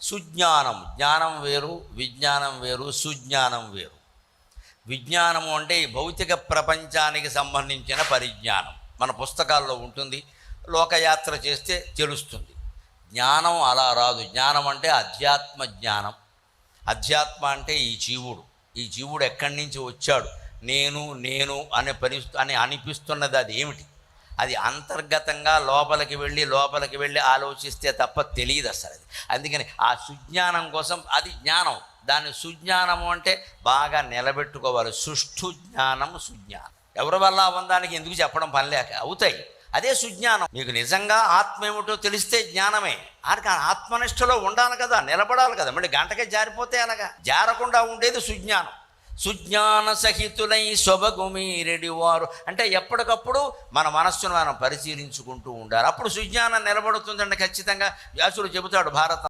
సుజ్ఞానం, జ్ఞానం వేరు, విజ్ఞానం వేరు, సుజ్ఞానం వేరు. విజ్ఞానము అంటే ఈ భౌతిక ప్రపంచానికి సంబంధించిన పరిజ్ఞానం, మన పుస్తకాల్లో ఉంటుంది, లోకయాత్ర చేస్తే తెలుస్తుంది. జ్ఞానం అలా రాదు. జ్ఞానం అంటే అధ్యాత్మ జ్ఞానం. అధ్యాత్మ అంటే ఈ జీవుడు ఎక్కడి నుంచి వచ్చాడు, నేను నేను అని అనిపిస్తున్నది అది ఏమిటి, అది అంతర్గతంగా లోపలికి వెళ్ళి ఆలోచిస్తే తప్ప తెలియదు అసలు అది. అందుకని ఆ సుజ్ఞానం కోసం అది జ్ఞానం. దాన్ని సుజ్ఞానము అంటే బాగా నిలబెట్టుకోవాలి. సుష్ఠు జ్ఞానం, సుజ్ఞానం. ఎవరి వల్ల అవ్వడానికి ఎందుకు చెప్పడం పని లేక అవుతాయి. అదే సుజ్ఞానం. మీకు నిజంగా ఆత్మ ఏమిటో తెలిస్తే జ్ఞానమే. ఆడికి ఆత్మనిష్టలో ఉండాలి కదా, నిలబడాలి కదా. మళ్ళీ గంటకే జారిపోతే అలాగా జారకుండా ఉండేది సుజ్ఞానం. సుజ్ఞాన సహితులై సొబగుమీరెడివారు అంటే ఎప్పటికప్పుడు మన మనస్సును మనం పరిశీలించుకుంటూ ఉండాలి. అప్పుడు సుజ్ఞానం నిలబడుతుందండి ఖచ్చితంగా. వ్యాసుడు చెబుతాడు భారత